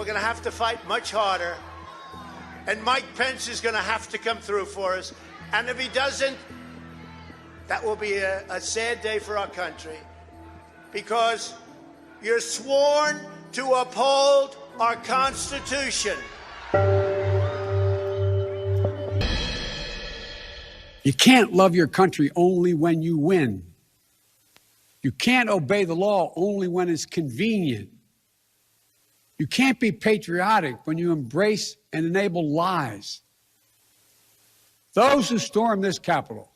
we're going to have to fight much harder. And Mike Pence is going to have to come through for us. And if he doesn't, that will be a sad day for our country. Because you're sworn to uphold our Constitution. You can't love your country only when you win. You can't obey the law only when it's convenient. You can't be patriotic when you embrace and enable lies. Those who stormed this Capitol,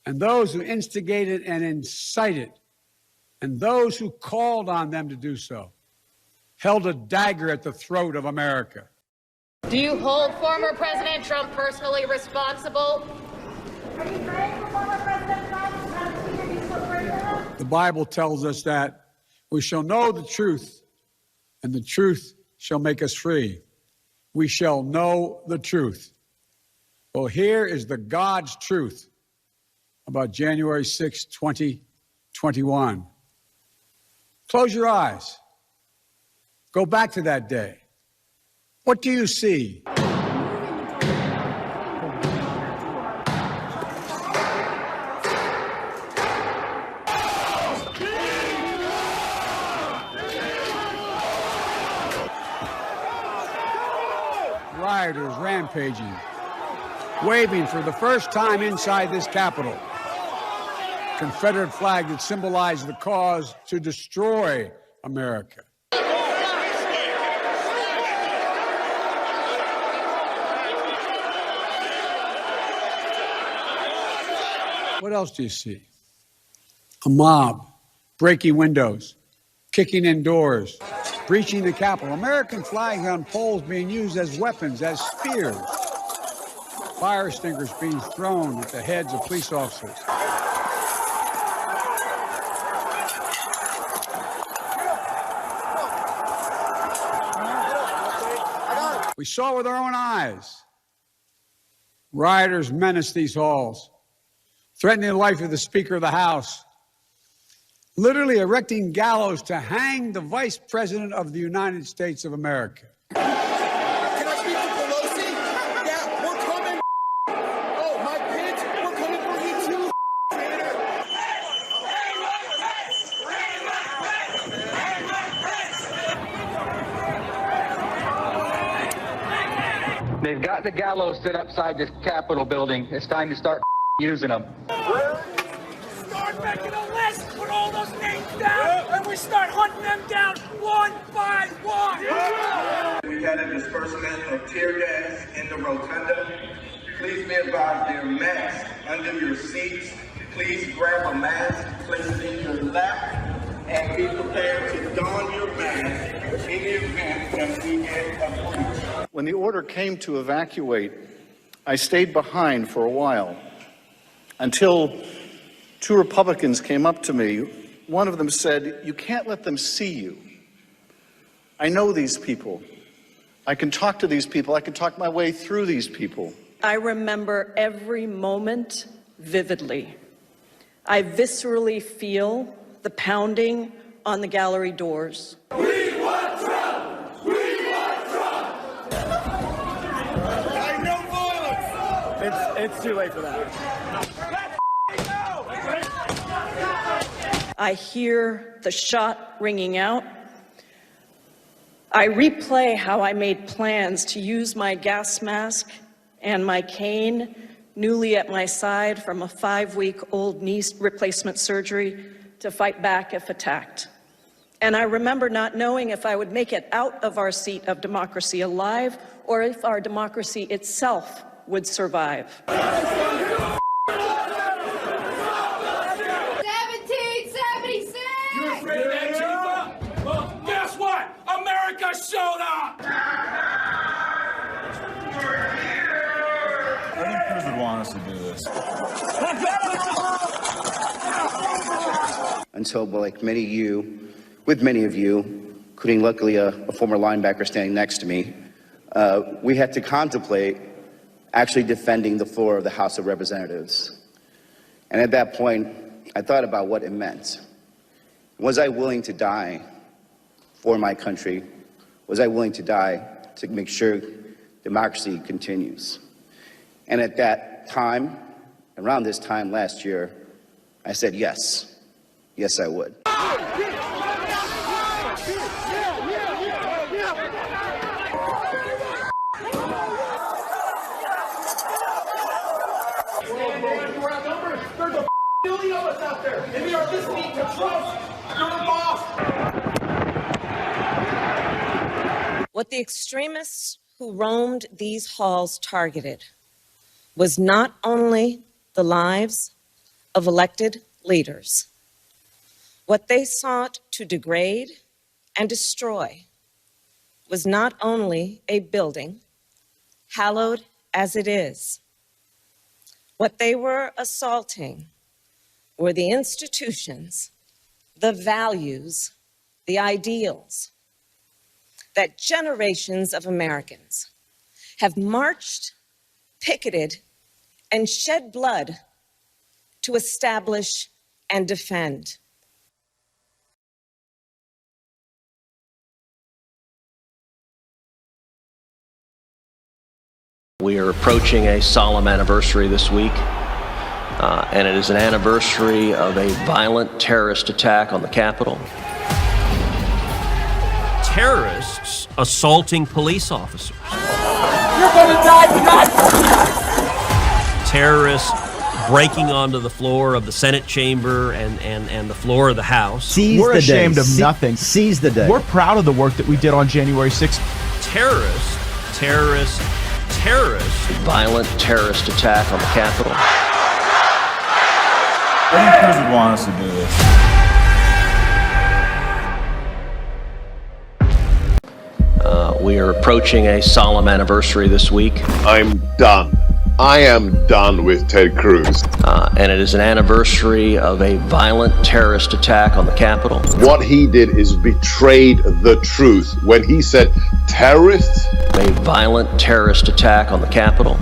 and those who instigated and incited, and those who called on them to do so, held a dagger at the throat of America. Do you hold former President Trump personally responsible? Are you praying for former President Trump? The Bible tells us that we shall know the truth, and the truth shall make us free. We shall know the truth. Well, here is the God's truth about January 6, 2021. Close your eyes. Go back to that day. What do you see? Rioters rampaging, waving for the first time inside this Capitol Confederate flag that symbolized the cause to destroy America. What else do you see? A mob breaking windows, kicking in doors, breaching the Capitol, American flags on poles being used as weapons, as spears, fire extinguishers being thrown at the heads of police officers. We saw with our own eyes. Rioters menaced these halls, threatening the life of the Speaker of the House, literally erecting gallows to hang the Vice President of the United States of America. Can I speak to Pelosi? Yeah, we're coming. Oh, my pitch, we're coming for you too, They've got the gallows set outside this Capitol building. It's time to start using them. Start making a list, put all those names down, and we start hunting them down one by one. We had a disbursement of tear gas in the rotunda. Please be advised there are masks under your seats. Please grab a mask, place it in your lap, and be prepared to don your mask in the event that we get a breach. When the order came to evacuate, I stayed behind for a while until two Republicans came up to me. One of them said, "You can't let them see you. I know these people. I can talk to these people. I can talk my way through these people." I remember every moment vividly. I viscerally feel the pounding on the gallery doors. We want Trump! We want Trump! I know violence! It's too late for that. I hear the shot ringing out. I replay how I made plans to use my gas mask and my cane, newly at my side from a 5-week-old knee replacement surgery, to fight back if attacked. And I remember not knowing if I would make it out of our seat of democracy alive or if our democracy itself would survive. 1776! You afraid of that, Chief? Well, guess what? America showed up! I think Cruz would want us to do this. Until, like many of you, with many of you, including luckily a former linebacker standing next to me, we had to contemplate actually defending the floor of the House of Representatives. And at that point, I thought about what it meant. Was I willing to die for my country, was I willing to die to make sure democracy continues? And at that time, around this time last year, I said yes. Yes, I would. There's a million of us out there, and we are listening to Trump, your boss. What the extremists who roamed these halls targeted was not only the lives of elected leaders. What they sought to degrade and destroy was not only a building, hallowed as it is. What they were assaulting were the institutions, the values, the ideals that generations of Americans have marched, picketed, and shed blood to establish and defend. We are approaching a solemn anniversary this week, and it is an anniversary of a violent terrorist attack on the Capitol. Terrorists assaulting police officers. You're gonna die tonight! Terrorists breaking onto the floor of the Senate chamber and the floor of the House. We're ashamed of nothing. Seize the day. We're proud of the work that we did on January 6th. Terrorists. Violent terrorist attack on the Capitol. I think Cruz would want us to do this. We are approaching a solemn anniversary this week. I'm done. I am done with Ted Cruz. And it is an anniversary of a violent terrorist attack on the Capitol. What he did is betrayed the truth when he said terrorists. A violent terrorist attack on the Capitol.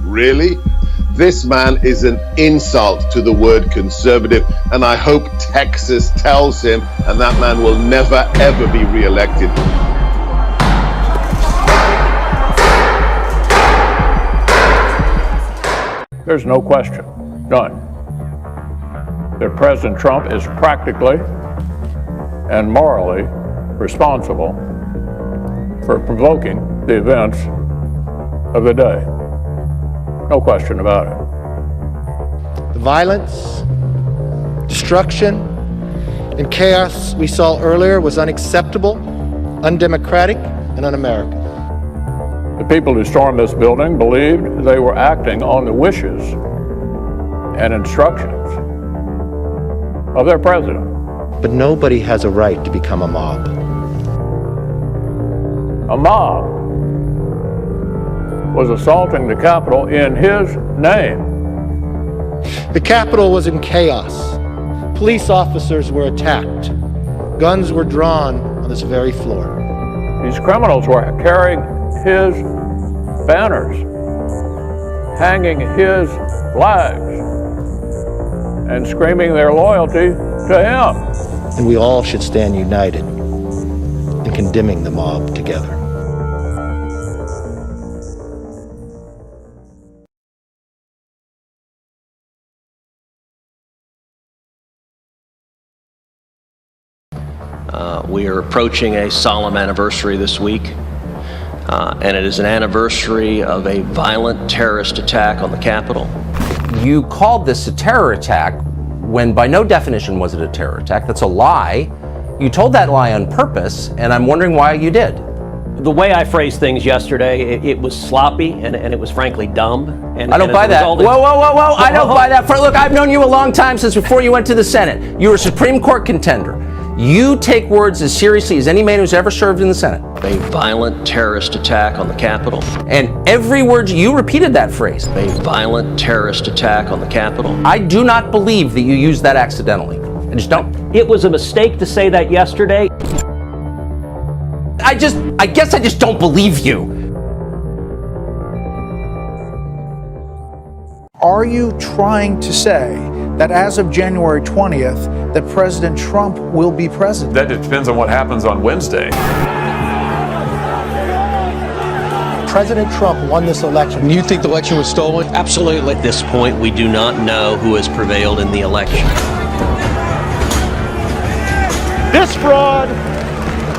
Really? This man is an insult to the word conservative, and I hope Texas tells him, and that man will never ever be reelected. There's no question, none, that President Trump is practically and morally responsible for provoking the events of the day. No question about it. The violence, destruction, and chaos we saw earlier was unacceptable, undemocratic, and un-American. The people who stormed this building believed they were acting on the wishes and instructions of their president. But nobody has a right to become a mob. A mob was assaulting the Capitol in his name. The Capitol was in chaos. Police officers were attacked. Guns were drawn on this very floor. These criminals were carrying his banners, hanging his flags, and screaming their loyalty to him. And we all should stand united in condemning the mob together. We are approaching a solemn anniversary this week, and it is an anniversary of a violent terrorist attack on the Capitol. You called this a terror attack when by no definition was it a terror attack. That's a lie. You told that lie on purpose, and I'm wondering why you did. The way I phrased things yesterday, it was sloppy and it was frankly dumb. And I don't buy that. Whoa, I don't buy that. Look, I've known you a long time, since before you went to the Senate. You were a Supreme Court contender. You take words as seriously as any man who's ever served in the Senate. A violent terrorist attack on the Capitol. And every word you repeated that phrase. A violent terrorist attack on the Capitol. I do not believe that you used that accidentally. I just don't. It was a mistake to say that yesterday. I guess I just don't believe you. Are you trying to say that as of January 20th, that President Trump will be president? That depends on what happens on Wednesday. President Trump won this election. You think the election was stolen? Absolutely. At this point, we do not know who has prevailed in the election. This fraud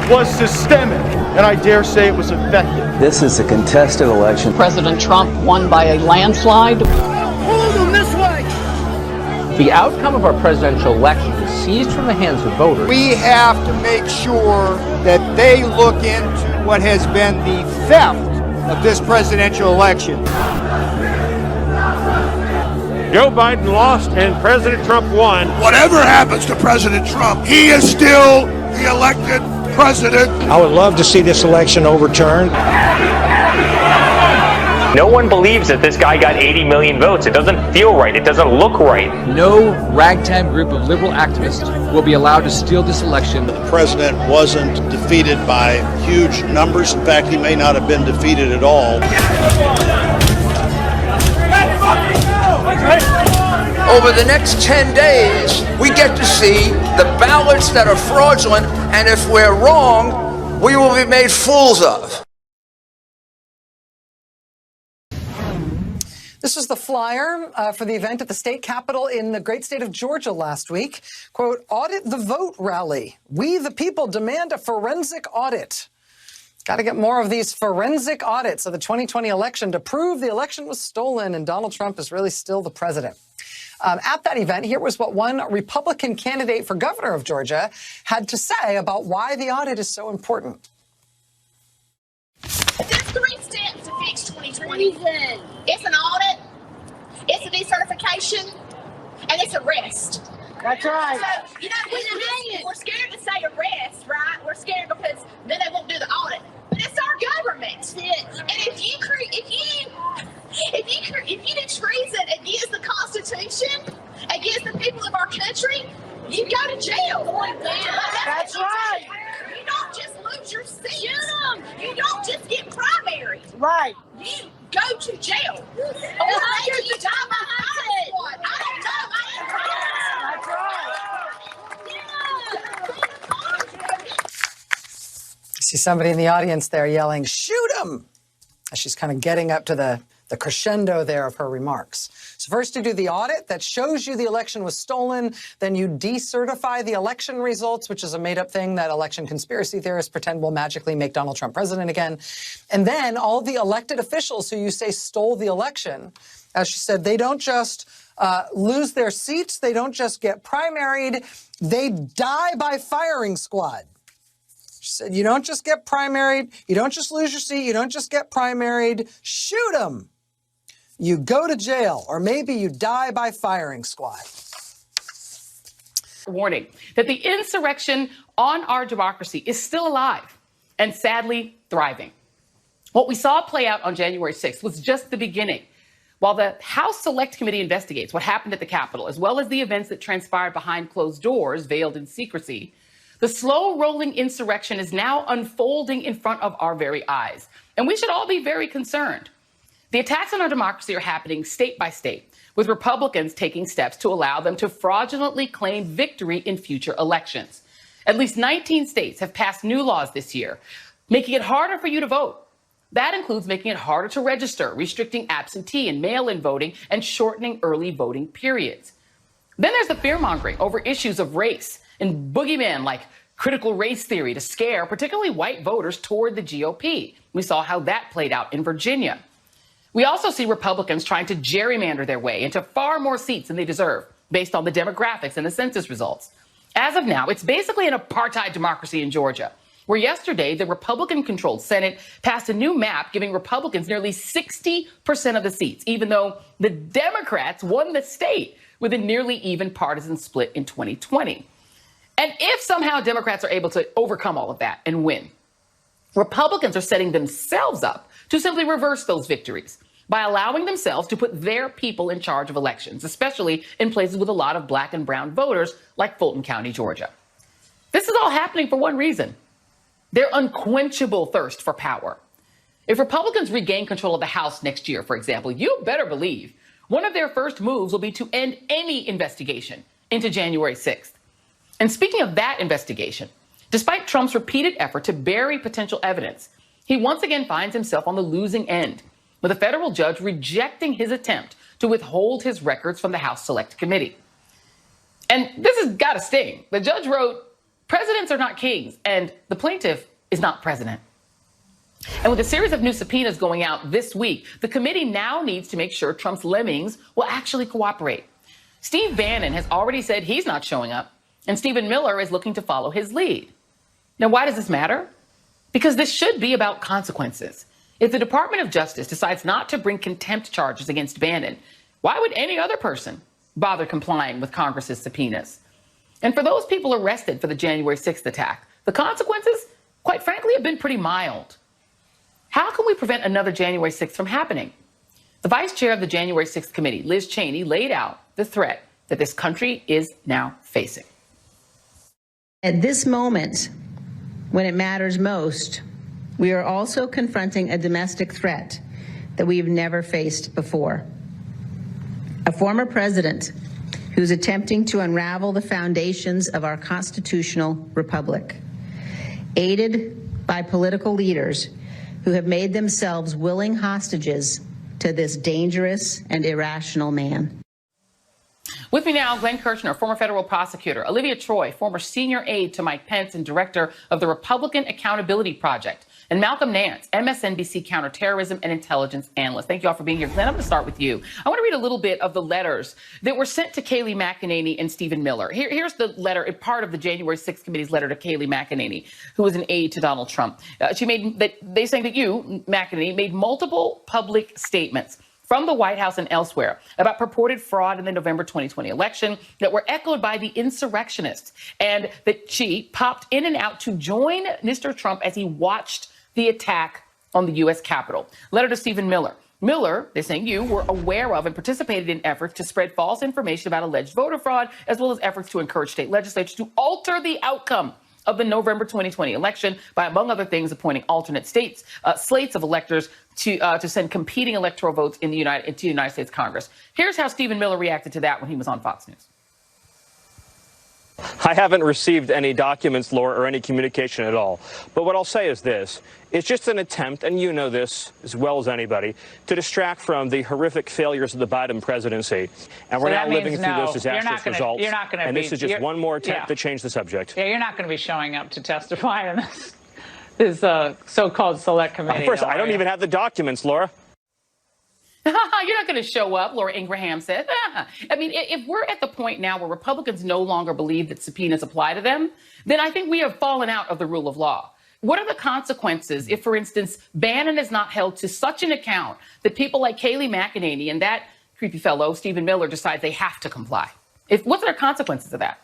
was systemic, and I dare say it was effective. This is a contested election. President Trump won by a landslide. Hold them this way! The outcome of our presidential election was seized from the hands of voters. We have to make sure that they look into what has been the theft of this presidential election. Joe Biden lost and President Trump won. Whatever happens to President Trump, he is still the elected president. I would love to see this election overturned. No one believes that this guy got 80 million votes. It doesn't feel right. It doesn't look right. No ragtag group of liberal activists will be allowed to steal this election. The president wasn't defeated by huge numbers. In fact, he may not have been defeated at all. Over the next 10 days, we get to see the ballots that are fraudulent, and if we're wrong, we will be made fools of. This was the flyer for the event at the state capitol in the great state of Georgia last week. Quote, audit the vote rally. We, the people, demand a forensic audit. Got to get more of these forensic audits of the 2020 election to prove the election was stolen and Donald Trump is really still the president. At that event, here was what one Republican candidate for governor of Georgia had to say about why the audit is so important. There's 3 steps to fix 2020. It's an audit, it's a decertification, and it's arrest. That's right. So, you know, we're scared to say arrest, right? We're scared because then they won't do the audit. But it's our government. And if you do treason against the Constitution, against the people of our country, you go to jail. That's right. You don't just lose your seat. You don't just get primary. Right. You go to jail. Or maybe you die behind it. I don't know. That's right. I see somebody in the audience there yelling, shoot him! As she's kind of getting up to the crescendo there of her remarks. So first you do the audit that shows you the election was stolen, then you decertify the election results, which is a made-up thing that election conspiracy theorists pretend will magically make Donald Trump president again. And then all the elected officials who you say stole the election, as she said, they don't just lose their seats, they don't just get primaried, they die by firing squad. She said, you don't just get primaried, you don't just lose your seat, you don't just get primaried, shoot them. You go to jail, or maybe you die by firing squad. Warning that the insurrection on our democracy is still alive and sadly thriving. What we saw play out on January 6th was just the beginning. While the House Select Committee investigates what happened at the Capitol, as well as the events that transpired behind closed doors, veiled in secrecy, the slow-rolling insurrection is now unfolding in front of our very eyes. And we should all be very concerned. The attacks on our democracy are happening state by state, with Republicans taking steps to allow them to fraudulently claim victory in future elections. At least 19 states have passed new laws this year, making it harder for you to vote. That includes making it harder to register, restricting absentee and mail-in voting, and shortening early voting periods. Then there's the fear-mongering over issues of race and boogeymen like critical race theory to scare particularly white voters toward the GOP. We saw how that played out in Virginia. We also see Republicans trying to gerrymander their way into far more seats than they deserve based on the demographics and the census results. As of now, it's basically an apartheid democracy in Georgia, where yesterday the Republican-controlled Senate passed a new map giving Republicans nearly 60% of the seats, even though the Democrats won the state with a nearly even partisan split in 2020. And if somehow Democrats are able to overcome all of that and win, Republicans are setting themselves up to simply reverse those victories by allowing themselves to put their people in charge of elections, especially in places with a lot of black and brown voters like Fulton County, Georgia. This is all happening for one reason: their unquenchable thirst for power. If Republicans regain control of the House next year, for example, you better believe one of their first moves will be to end any investigation into January 6th. And speaking of that investigation, despite Trump's repeated effort to bury potential evidence, He once again finds himself on the losing end, with a federal judge rejecting his attempt to withhold his records from the House Select Committee. And this has got to sting. The judge wrote, "Presidents are not kings, and the plaintiff is not president." And with a series of new subpoenas going out this week, the committee now needs to make sure Trump's lemmings will actually cooperate. Steve Bannon has already said he's not showing up, and Stephen Miller is looking to follow his lead. Now, why does this matter? Because this should be about consequences. If the Department of Justice decides not to bring contempt charges against Bannon, why would any other person bother complying with Congress's subpoenas? And for those people arrested for the January 6th attack, the consequences, quite frankly, have been pretty mild. How can we prevent another January 6th from happening? The vice chair of the January 6th committee, Liz Cheney, laid out the threat that this country is now facing. At this moment, when it matters most, we are also confronting a domestic threat that we've never faced before. A former president who's attempting to unravel the foundations of our constitutional republic, aided by political leaders who have made themselves willing hostages to this dangerous and irrational man. With me now, Glenn Kirshner, former federal prosecutor, Olivia Troy, former senior aide to Mike Pence and director of the Republican Accountability Project, and Malcolm Nance, MSNBC counterterrorism and intelligence analyst. Thank you all for being here. Glenn, I'm going to start with you. I want to read a little bit of the letters that were sent to Kayleigh McEnany and Stephen Miller. Here's the letter, part of the January 6th committee's letter to Kayleigh McEnany, who was an aide to Donald Trump. She made that they saying that you, McEnany, made multiple public statements from the White House and elsewhere about purported fraud in the November 2020 election that were echoed by the insurrectionists, and that she popped in and out to join Mr. Trump as he watched the attack on the U.S. Capitol. Letter to Stephen Miller. Miller, they're saying you were aware of and participated in efforts to spread false information about alleged voter fraud, as well as efforts to encourage state legislatures to alter the outcome of the November 2020 election by, among other things, appointing alternate slates of electors to send competing electoral votes into the United States Congress. Here's how Stephen Miller reacted to that when he was on Fox News. I haven't received any documents, Laura, or any communication at all. But what I'll say is this. It's just an attempt, and you know this as well as anybody, to distract from the horrific failures of the Biden presidency. And we're now living through those disastrous results. And this is just one more attempt to change the subject. Yeah, you're not going to be showing up to testify in this so-called select committee. Of course, I don't even have the documents, Laura. You're not going to show up, Laura Ingraham said. I mean, if we're at the point now where Republicans no longer believe that subpoenas apply to them, then I think we have fallen out of the rule of law. What are the consequences if, for instance, Bannon is not held to such an account that people like Kayleigh McEnany and that creepy fellow, Stephen Miller, decide they have to comply? What are the consequences of that?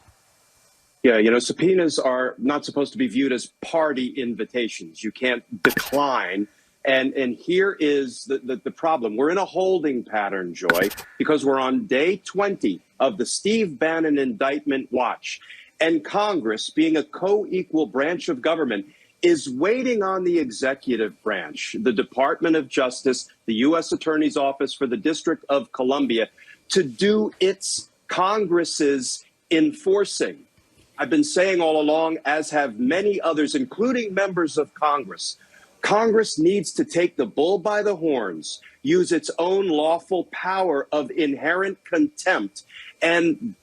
Yeah, you know, subpoenas are not supposed to be viewed as party invitations. You can't decline. And here is the problem. We're in a holding pattern, Joy, because we're on day 20 of the Steve Bannon indictment watch. And Congress, being a co-equal branch of government, is waiting on the executive branch, the Department of Justice, the U.S. Attorney's Office for the District of Columbia, to do its Congress's enforcing. I've been saying all along, as have many others, including members of Congress, Congress needs to take the bull by the horns, use its own lawful power of inherent contempt, and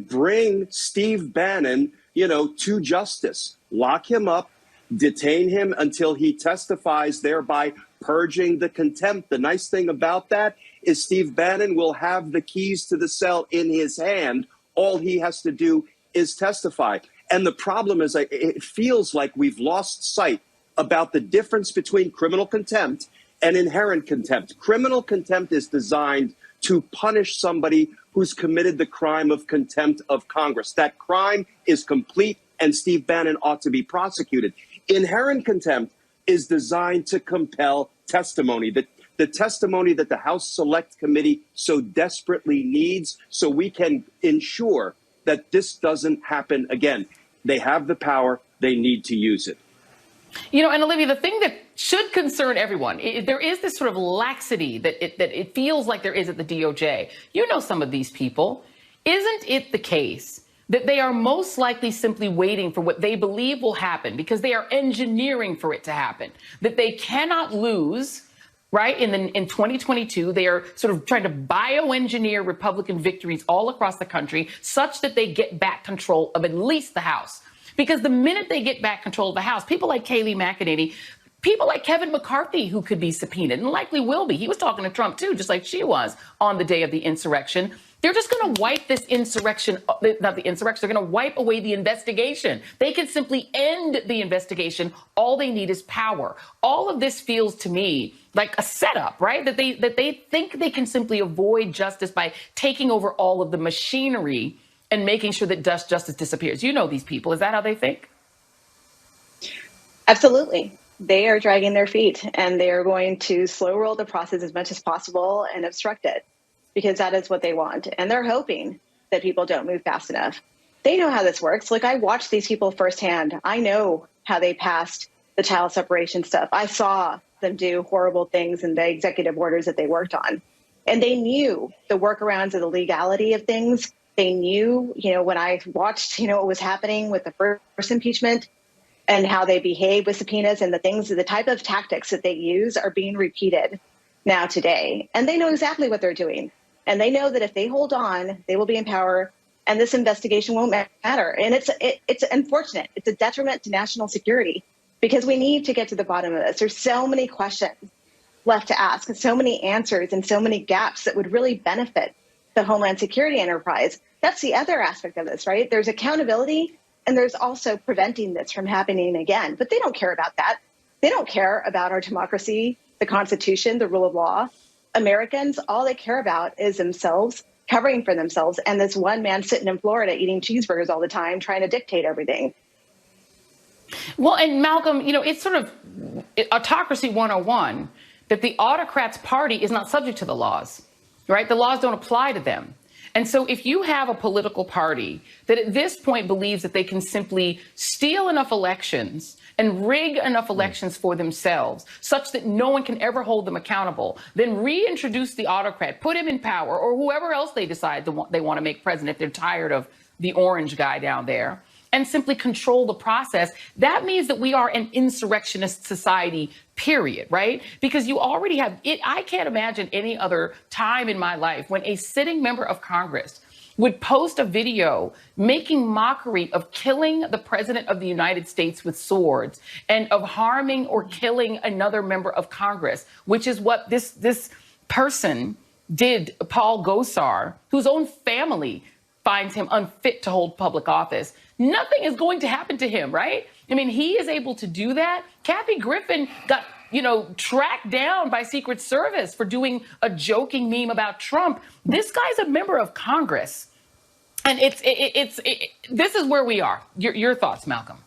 bring Steve Bannon, to justice. Lock him up, detain him until he testifies, thereby purging the contempt. The nice thing about that is Steve Bannon will have the keys to the cell in his hand. All he has to do is testify. And the problem is, it feels like we've lost sight about the difference between criminal contempt and inherent contempt. Criminal contempt is designed to punish somebody who's committed the crime of contempt of Congress. That crime is complete, and Steve Bannon ought to be prosecuted. Inherent contempt is designed to compel testimony, the testimony that the House Select Committee so desperately needs, so we can ensure that this doesn't happen again. They have the power. They need to use it. And Olivia, the thing that should concern everyone, there is this sort of laxity that it feels like there is at the DOJ. You know some of these people. Isn't it the case that they are most likely simply waiting for what they believe will happen because they are engineering for it to happen, that they cannot lose. Right? In 2022, they are sort of trying to bioengineer Republican victories all across the country such that they get back control of at least the House. Because the minute they get back control of the House, people like Kayleigh McEnany, people like Kevin McCarthy, who could be subpoenaed and likely will be. He was talking to Trump, too, just like she was on the day of the insurrection. They're just going to wipe this insurrection, not the insurrection, they're going to wipe away the investigation. They can simply end the investigation. All they need is power. All of this feels to me like a setup, right? That they think they can simply avoid justice by taking over all of the machinery and making sure that justice disappears. You know these people. Is that how they think? Absolutely. They are dragging their feet, and they are going to slow roll the process as much as possible and obstruct it, because that is what they want. And they're hoping that people don't move fast enough. They know how this works. Like, I watched these people firsthand. I know how they passed the child separation stuff. I saw them do horrible things in the executive orders that they worked on. And they knew the workarounds of the legality of things. They knew, when I watched, what was happening with the first impeachment and how they behave with subpoenas and the type of tactics that they use are being repeated now today. And they know exactly what they're doing. And they know that if they hold on, they will be in power and this investigation won't matter. And it's unfortunate. It's a detriment to national security because we need to get to the bottom of this. There's so many questions left to ask and so many answers and so many gaps that would really benefit the Homeland Security enterprise. That's the other aspect of this, right? There's accountability and there's also preventing this from happening again. But they don't care about that. They don't care about our democracy, the Constitution, the rule of law. Americans, all they care about is themselves, covering for themselves, and this one man sitting in Florida eating cheeseburgers all the time, trying to dictate everything. Well, and Malcolm, it's sort of autocracy 101, that the autocrat's party is not subject to the laws, right? The laws don't apply to them. And so if you have a political party that at this point believes that they can simply steal enough elections and rig enough elections for themselves such that no one can ever hold them accountable, then reintroduce the autocrat, put him in power, or whoever else they decide they want to make president if they're tired of the orange guy down there, and simply control the process, that means that we are an insurrectionist society, period, right? Because you already have it. I can't imagine any other time in my life when a sitting member of Congress would post a video making mockery of killing the president of the United States with swords and of harming or killing another member of Congress, which is what this person did, Paul Gosar, whose own family finds him unfit to hold public office. Nothing is going to happen to him, right? I mean, he is able to do that. Kathy Griffin got, tracked down by Secret Service for doing a joking meme about Trump. This guy's a member of Congress. And this is where we are. Your thoughts, Malcolm?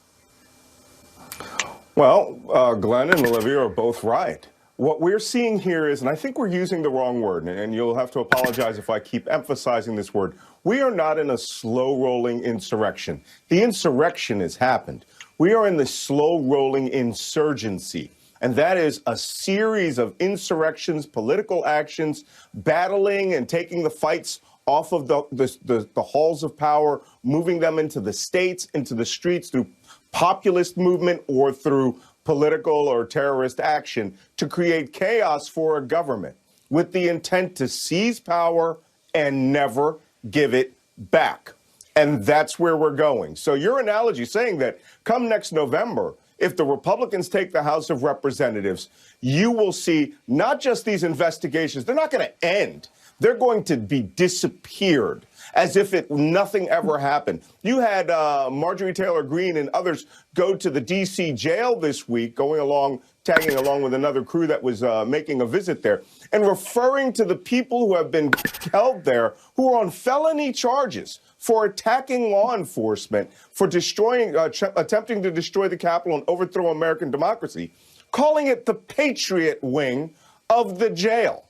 Well, Glenn and Olivia are both right. What we're seeing here is, and I think we're using the wrong word, and you'll have to apologize if I keep emphasizing this word. We are not in a slow-rolling insurrection. The insurrection has happened. We are in the slow-rolling insurgency, and that is a series of insurrections, political actions, battling and taking the fights off of the halls of power, moving them into the states, into the streets through populist movement or through political or terrorist action to create chaos for a government with the intent to seize power and never give it back. And that's where we're going. So your analogy saying that come next November, if the Republicans take the House of Representatives, you will see not just these investigations, they're not going to end. They're going to be disappeared as if nothing ever happened. You had Marjorie Taylor Greene and others go to the D.C. jail this week, tagging along with another crew that was making a visit there, and referring to the people who have been held there who are on felony charges for attacking law enforcement, for destroying, attempting to destroy the Capitol and overthrow American democracy, calling it the Patriot Wing of the jail.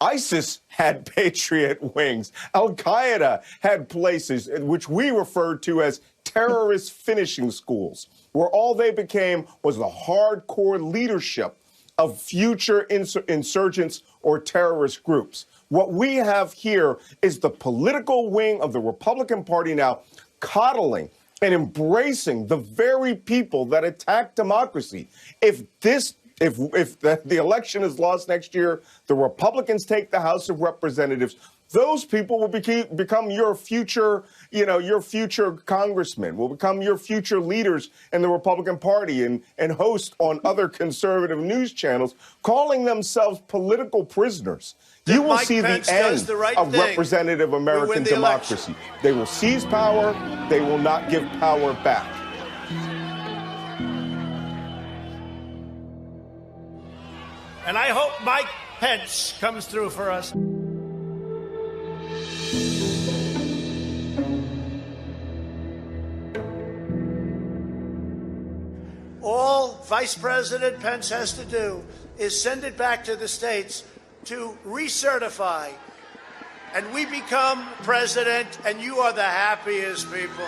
ISIS had Patriot wings. Al-Qaeda had places which we referred to as terrorist finishing schools, where all they became was the hardcore leadership of future insurgents or terrorist groups. What we have here is the political wing of the Republican Party now coddling and embracing the very people that attack democracy. If the election is lost next year, the Republicans take the House of Representatives, those people will become your future, your future congressmen, will become your future leaders in the Republican Party and host on other conservative news channels, calling themselves political prisoners. You will see the end of representative American democracy. They will seize power. They will not give power back. And I hope Mike Pence comes through for us. All Vice President Pence has to do is send it back to the states to recertify, and we become president, and you are the happiest people.